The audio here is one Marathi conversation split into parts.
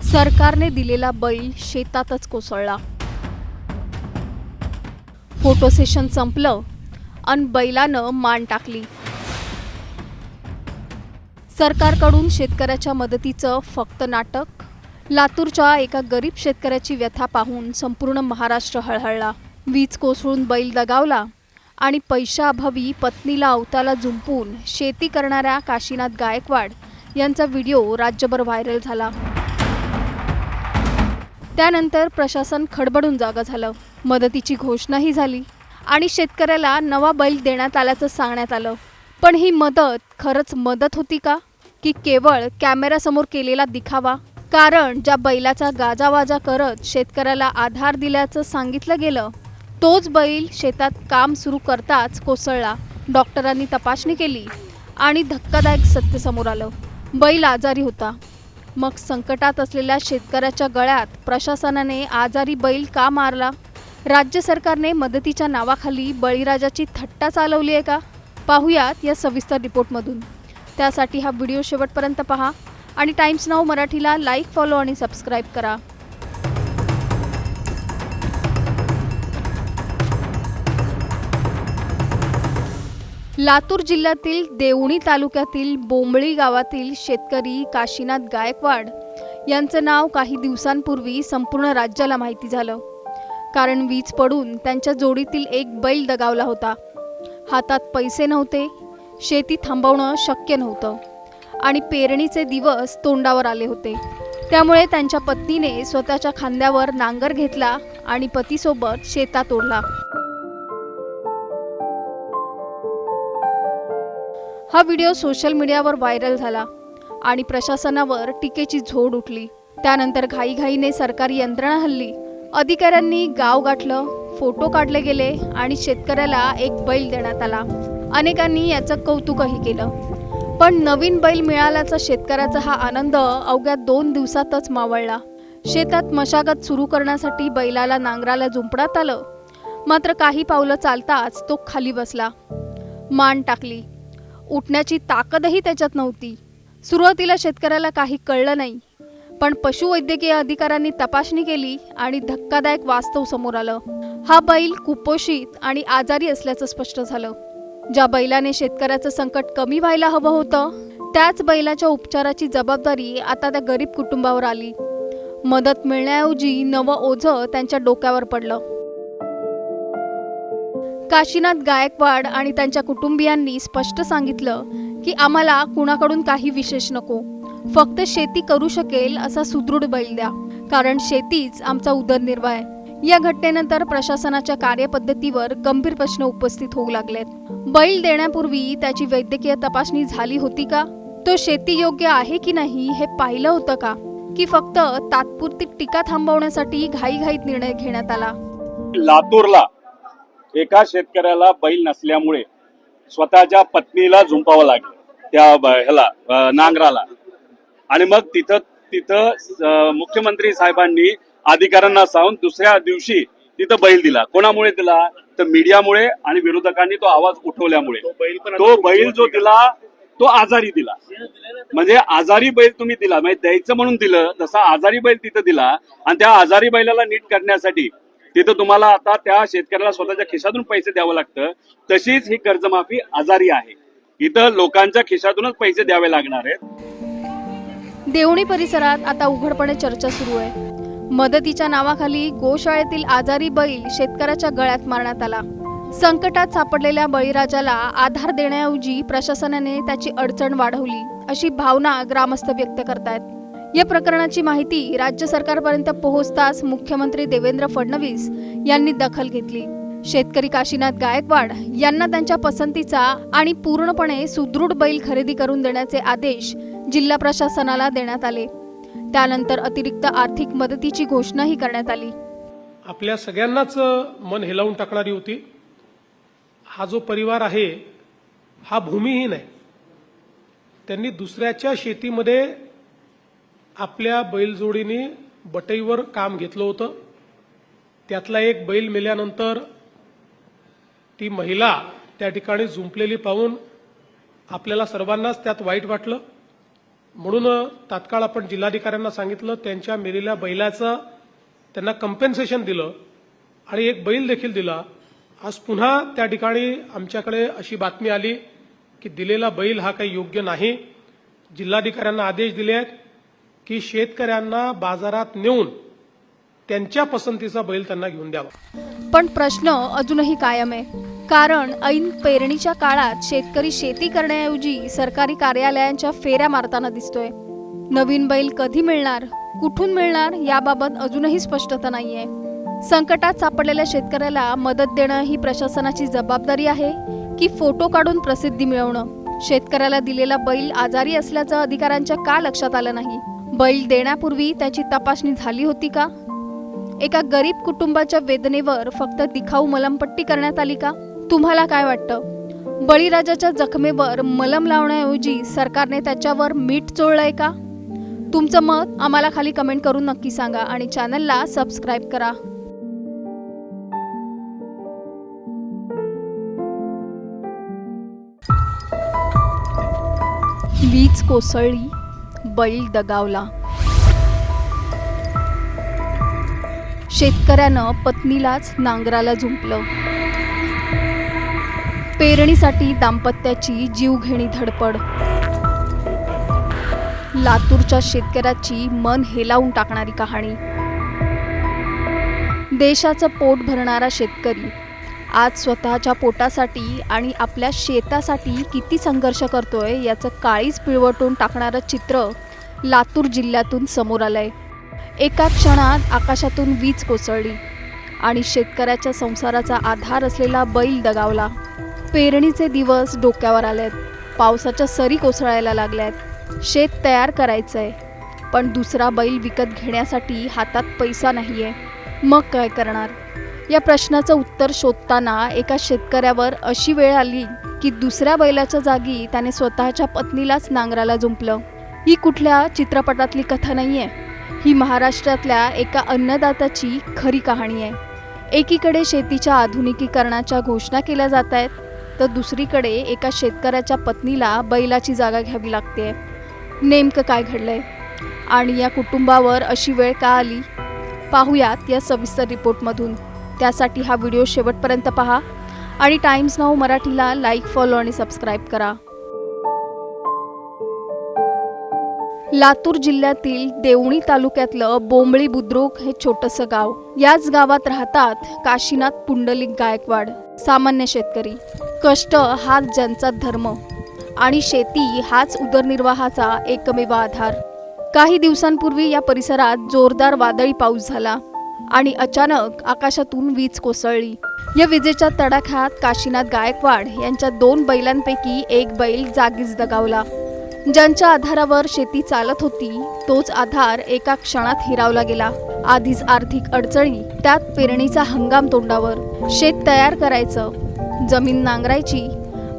सरकारने दिलेला बैल शेतातच कोसळला। फोटो सेशन संपलं अन बैलानं मान टाकली। सरकारकडून शेतकऱ्याच्या मदतीचं फक्त नाटक। लातूरच्या एका गरीब शेतकऱ्याची व्यथा पाहून संपूर्ण महाराष्ट्र हळहळला। वीज कोसळून बैल दगावला आणि पैशाअभावी पत्नीला अवताला झुंपून शेती करणाऱ्या काशीनाथ गायकवाड यांचा व्हिडिओ राज्यभर व्हायरल झाला। त्यानंतर प्रशासन खडबडून जागा झालं। मदतीची घोषणाही झाली आणि शेतकऱ्याला नवा बैल देण्यात आल्याचं सांगण्यात आलं। पण ही मदत खरंच मदत होती का की केवळ कॅमेऱ्यासमोर केलेला दिखावा? कारण ज्या बैलाचा गाजावाजा करत शेतकऱ्याला आधार दिल्याचं सांगितलं गेलं तोच बैल शेतात काम सुरू करताच कोसळला। डॉक्टरांनी तपासणी केली आणि धक्कादायक सत्य समोर आलं। बैल आजारी होता। मग संकटात असलेल्या शेतकऱ्याच्या गळ्यात प्रशासनाने आजारी बैल का मारला? राज्य सरकारने मदतीच्या नावाखाली बळीराजाची थट्टा चालवली आहे का? पाहूयात या सविस्तर रिपोर्टमधून। त्यासाठी हा व्हिडिओ शेवटपर्यंत पहा आणि टाइम्स नाऊ मराठीला लाईक, फॉलो आणि सबस्क्राईब करा। लातूर जिल्ह्यातील देवणी तालुक्यातील बोंबळी गावातील शेतकरी काशीनाथ गायकवाड यांचं नाव काही दिवसांपूर्वी संपूर्ण राज्याला माहिती झालं। कारण वीज पडून त्यांच्या जोडीतील एक बैल दगावला होता। हातात पैसे नव्हते, शेती थांबवणं शक्य नव्हतं आणि पेरणीचे दिवस तोंडावर आले होते। त्यामुळे त्यांच्या पत्नीने स्वतःच्या खांद्यावर नांगर घेतला आणि पतीसोबत शेतात ओढला। हा व्हिडिओ सोशल मीडियावर व्हायरल झाला आणि प्रशासनावर टीकेची झोड उठली। त्यानंतर घाईघाईने सरकारी यंत्रणा हल्ली। अधिकाऱ्यांनी गाव गाठलं, फोटो काढले गेले आणि शेतकऱ्याला एक बैल देण्यात आला। अनेकांनी याचं कौतुकही केलं। पण नवीन बैल मिळाल्याचा शेतकऱ्याचा हा आनंद अवघ्या 2 दिवसातच मावळला। शेतात मशागत सुरू करण्यासाठी बैलाला नांगराला जुंपण्यात आलं। मात्र काही पावलं चालताच तो खाली बसला, मान टाकली। उठण्याची ताकदही त्याच्यात नव्हती। सुरुवातीला शेतकऱ्याला काही कळलं नाही, पण पशुवैद्यकीय अधिकाऱ्यांनी तपासणी केली आणि धक्कादायक वास्तव समोर आलं। हा बैल कुपोषित आणि आजारी असल्याचं स्पष्ट झालं। ज्या बैलाने शेतकऱ्याचं संकट कमी व्हायला हवं होतं त्याच बैलाच्या उपचाराची जबाबदारी आता त्या गरीब कुटुंबावर आली। मदत मिळण्याऐवजी नवं ओझं त्यांच्या डोक्यावर पडलं। काशीनाथ गायकवाड आणि त्यांच्या कुटुंबियांनी स्पष्ट सांगितलं की आम्हाला कुणाकडून काही विशेष नको, फक्त शेती करू शकेल असा सुदृढ बैल द्या, कारण शेतीच आमचा उदरनिर्वाह आहे। या घटनेनंतर प्रशासनाच्या कार्यपद्धतीवर गंभीर प्रश्न उपस्थित होऊ लागलेत। बैल देण्यापूर्वी त्याची वैद्यकीय तपासणी झाली होती का? तो शेती योग्य आहे की नाही हे पाहिलं होतं का? की फक्त तात्पुरती टीका थांबवण्यासाठी घाईघाईत निर्णय घेण्यात आला? लातूरला एका शेतकऱ्याला बैल नसल्यामुळे स्वतःच्या पत्नीला झुंपावं लागलं त्या नांगराला। आणि मग तिथं मुख्यमंत्री साहेबांनी अधिकाऱ्यांना सांगून दुसऱ्या दिवशी तिथं बैल दिला। कोणामुळे दिला? तर मीडियामुळे आणि विरोधकांनी तो आवाज उठवल्यामुळे। तो बैल जो दिला तो आजारी दिला। म्हणजे आजारी बैल तुम्ही दिला, म्हणजे द्यायचं म्हणून दिलं, तसा आजारी बैल तिथं दिला। आणि त्या आजारी बैलाला नीट करण्यासाठी तिथं तुम्हाला आता त्या शेतकऱ्याला स्वतःच्या खिशातून पैसे द्यावं लागतं। तशीच ही कर्जमाफी आजारी आहे, इथं लोकांच्या खिशातूनच पैसे द्यावे लागणार आहेत। देवणी परिसरात आता उघडपणे चर्चा सुरू आहे। मदतीच्या नावाखाली गोशाळेतील आजारी बैल शेतकऱ्याच्या गळ्यात मारण्यात आला। संकटात सापडलेल्या बळीराजाला आधार देण्याऐवजी प्रशासनाने त्याची अडचण वाढवली अशी भावना ग्रामस्थ व्यक्त करतायत। या प्रकरणाची माहिती राज्य सरकारपर्यंत पोहोचताच मुख्यमंत्री देवेंद्र फडणवीस यांनी दखल घेतली। शेतकरी काशीनाथ गायकवाड यांना त्यांच्या पसंतीचा आणि पूर्णपणे सुदृढ बैल खरेदी करून देण्याचे आदेश जिल्हा प्रशासनाला देण्यात आले। त्यानंतर अतिरिक्त आर्थिक मदतीची घोषणाही करण्यात आली। आपल्या सगळ्यांनाच मन हेलावून टाकणारी होती। हा जो परिवार आहे हा भूमिहीन आहे। त्यांनी दुसऱ्याच्या शेतीमध्ये आपल्या बैलजोडीने बटईवर काम घेतलं होतं। त्यातला एक बैल मेल्यानंतर ती महिला त्या ठिकाणी झुंपलेली पाहून आपल्याला सर्वांनाच त्यात वाईट वाटलं। म्हणून तात्काळ आपण जिल्हाधिकाऱ्यांना सांगितलं, त्यांच्या मेलेल्या बैलाचं त्यांना कंपेन्सेशन दिलं आणि एक बैल देखील दिला. आज पुन्हा त्या ठिकाणी आमच्याकडे अशी बातमी आली की दिलेला बैल हा काही योग्य नाही. जिल्हाधिकाऱ्यांना आदेश दिले आहेत की शेतकऱ्यांना बाजारात नेऊन त्यांच्या पसंतीचा बैल त्यांना घेऊन द्यावा. पण प्रश्न अजूनही कायम आहे. कारण ऐन पेरणीच्या काळात शेतकरी शेती करण्याऐवजी सरकारी कार्यालयांच्या फेऱ्या मारताना दिसतोय. नवीन बैल कधी मिळणार, कुठून मिळणार याबाबत अजूनही स्पष्टता नाहीये. संकटात सापडलेल्या शेतकऱ्याला मदत देणं ही प्रशासनाची जबाबदारी आहे की फोटो काढून प्रसिद्धी मिळवणं? शेतकऱ्याला दिलेला बैल आजारी असल्याचं अधिकाऱ्यांच्या का लक्षात आलं नाही? बैल देण्यापूर्वी त्याची तपासणी झाली होती का? एका गरीब कुटुंबाच्या वेदनेवर फक्त दिखाऊ मलमपट्टी करण्यात आली का? तुम्हाला काय वाटतं? बळीराजाच्या जखमेवर मलम लावण्याऐवजी सरकारने त्याच्यावर मीठ चोळलंय का? तुमचं मत आम्हाला खाली कमेंट करून नक्की सांगा आणि चॅनलला सबस्क्राईब करा. वीज कोसळली, बैल दगावला. शेतकऱ्यानं पत्नीलाच नांगराला झुंपलं. पेरणीसाठी दाम्पत्याची जीवघेणी धडपड. लातूरच्या शेतकऱ्याची मन हेलावून टाकणारी कहाणी. देशाचं पोट भरणारा शेतकरी आज स्वतःच्या पोटासाठी आणि आपल्या शेतासाठी किती संघर्ष करतोय याचं काळीच पिळवटून टाकणारं चित्र लातूर जिल्ह्यातून समोर आलंय. एका क्षणात आकाशातून वीज कोसळली आणि शेतकऱ्याच्या संसाराचा आधार असलेला बैल दगावला. पेरणीचे दिवस डोक्यावर आलेत. पावसाच्या सरी कोसळायला लागल्यात. शेत तयार करायचंय, पण दुसरा बैल विकत घेण्यासाठी हातात पैसा नाहीये. मग काय करणार? या प्रश्नाचं उत्तर शोधताना एका शेतकऱ्यावर अशी वेळ आली की दुसऱ्या बैलाच्या जागी त्याने स्वतःच्या पत्नीलाच नांगराला जुंपलं. ही कुठल्या चित्रपटातली कथा नाहीये. ही महाराष्ट्रातल्या एका अन्नदात्याची खरी कहाणी आहे. एकीकडे शेतीच्या आधुनिकीकरणाच्या घोषणा केल्या जात आहेत, तर दुसरीकडे एका शेतकऱ्याच्या पत्नीला बैलाची जागा घ्यावी लागते. नेमकं काय घडलंय आणि या कुटुंबावर अशी वेळ का आली? पाहूयात या सविस्तर रिपोर्टमधून. त्यासाठी हा व्हिडिओ शेवटपर्यंत पहा आणि टाइम्स नाऊ मराठीला लाईक, फॉलो आणि सबस्क्राईब करा. लातूर जिल्ह्यातील देवणी तालुक्यातलं बोंबळी बुद्रुक हे छोटंसं गाव. याच गावात राहतात काशीनाथ पुंडलिक गायकवाड. सामान्य शेतकरी. कष्ट हाच ज्यांचा धर्म आणि शेती हाच उदरनिर्वाहाचा एकमेव आधार. काही दिवसांपूर्वी या परिसरात जोरदार वादळी पाऊस झाला आणि अचानक आकाशातून वीज कोसळली. या विजेच्या तडाख्यात काशीनाथ गायकवाड यांच्या 2 बैलांपैकी एक बैल जागीच दगावला. ज्यांच्या आधारावर शेती चालत होती तोच आधार एका क्षणात हिरावला गेला. आधीच आर्थिक अडचणी, त्यात पेरणीचा हंगाम तोंडावर. शेत तयार करायचं, जमीन नांगरायची,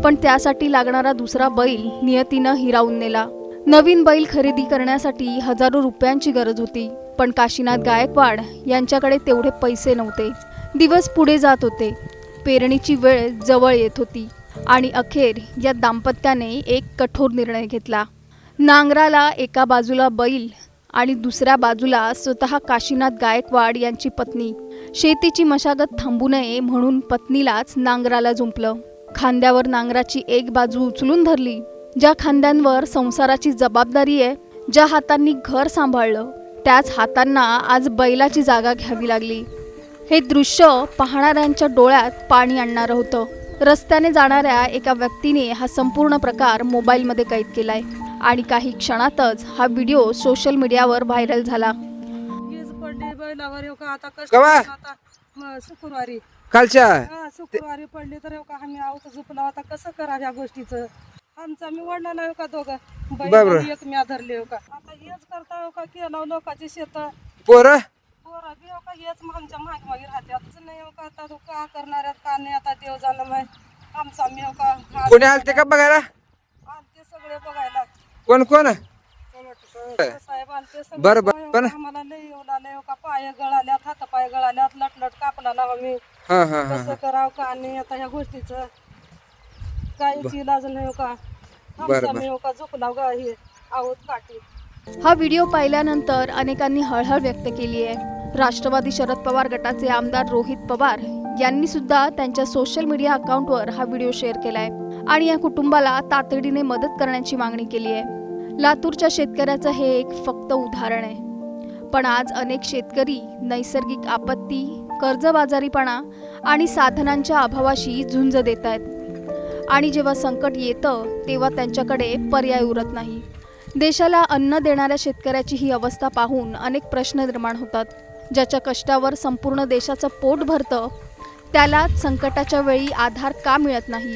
पण त्यासाठी लागणारा दुसरा बैल नियतीनं हिरावून नेला. नवीन बैल खरेदी करण्यासाठी हजारो रुपयांची गरज होती, पण काशीनाथ गायकवाड यांच्याकडे तेवढे पैसे नव्हते. दिवस पुढे जात होते. पेरणीची वेळ जवळ येत होती आणि अखेर या दाम्पत्याने एक कठोर निर्णय घेतला. नांगराला एका बाजूला बैल आणि दुसऱ्या बाजूला स्वतः काशीनाथ गायकवाड यांची पत्नी. शेतीची मशागत थांबू नये म्हणून पत्नीलाच नांगराला जुंपलं. खांद्यावर नांगराची एक बाजू उचलून धरली. ज्या खांद्यांवर संसाराची जबाबदारी आहे, ज्या हातांनी घर सांभाळलं, त्याच हातांना आज बैलाची जागा घ्यावी लागली. हे दृश्य पाहणाऱ्यांच्या डोळ्यात पाणी आणणारं होतं. रस्त्याने जाणाऱ्या एका व्यक्तीने हा संपूर्ण प्रकार मोबाईलमध्ये कैद केलाय आणि काही क्षणातच हा व्हिडिओ सोशल मीडियावर व्हायरल झाला. शुक्रवारी कालच्या शुक्रवारी पडली तर आम्ही आहोत झोपला होता. कसं करा या गोष्टीचं? आमचा मी वडिलांना का दोघं बैल एक म्या धरले का. आता हेच करता का केलं लोकांची शेत पोरं पोरं बी का हेच आमच्या मागे मागे राहतात नाही का. आता का करणाऱ्यात का नाही. आता देव जाणं माय आमचा मी का कोणी आलते का बघायला? आलते सगळे बघायला. कोण कोण? साहेब आलते सगळे. बरं पण आम्हाला लय येऊ लागले का. पाय गळाल्यात, हात पाय गळाल्यात, लटलट कापला लावा मी. हा हा हा कसं करावं का नाही आता ह्या गोष्टीचं काहीच इलाज नाही का. बरं, आमचा मी का झोपला गा हे आहोत काठी. हा व्हिडिओ पाहिल्यानंतर अनेकांनी हळहळ व्यक्त केली आहे. राष्ट्रवादी शरद पवार गटाचे आमदार रोहित पवार यांनी सुद्धा त्यांच्या सोशल मीडिया अकाउंटवर हा व्हिडिओ शेअर केलाय आणि या कुटुंबाला तातडीने मदत करण्याची मागणी केली आहे. लातूरच्या शेतकऱ्याचं हे एक फक्त उदाहरण आहे, पण आज अनेक शेतकरी नैसर्गिक आपत्ती, कर्जबाजारीपणा आणि साधनांच्या अभावाशी झुंज देत आहेत आणि जेव्हा संकट येतं तेव्हा त्यांच्याकडे पर्याय उरत नाही. देशाला अन्न देणाऱ्या शेतकऱ्याची ही अवस्था पाहून अनेक प्रश्न निर्माण होतात. ज्याच्या कष्टावर संपूर्ण देशाचं पोट भरतं त्याला संकटाच्या वेळी आधार का मिळत नाही?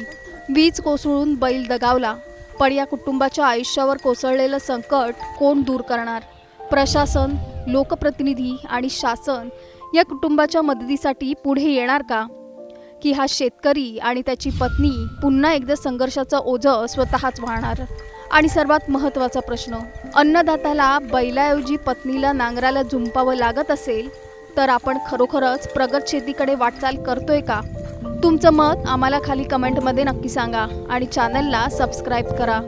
वीज कोसळून बैल दगावला, पण या कुटुंबाच्या आयुष्यावर कोसळलेलं संकट कोण दूर करणार? प्रशासन, लोकप्रतिनिधी आणि शासन या कुटुंबाच्या मदतीसाठी पुढे येणार का? की हा शेतकरी आणि त्याची पत्नी पुन्हा एकदा संघर्षाचं ओझं स्वतःच वाहणार? आणि सर्वात महत्त्वाचा प्रश्न, अन्नदात्याला बैलाऐवजी पत्नीला नांगराला झुंपावं लागत असेल तर आपण खरोखरच प्रगत शेतीकडे वाटचाल करतोय का? तुमचं मत आम्हाला खाली कमेंटमध्ये नक्की सांगा आणि चॅनलला सबस्क्राईब करा.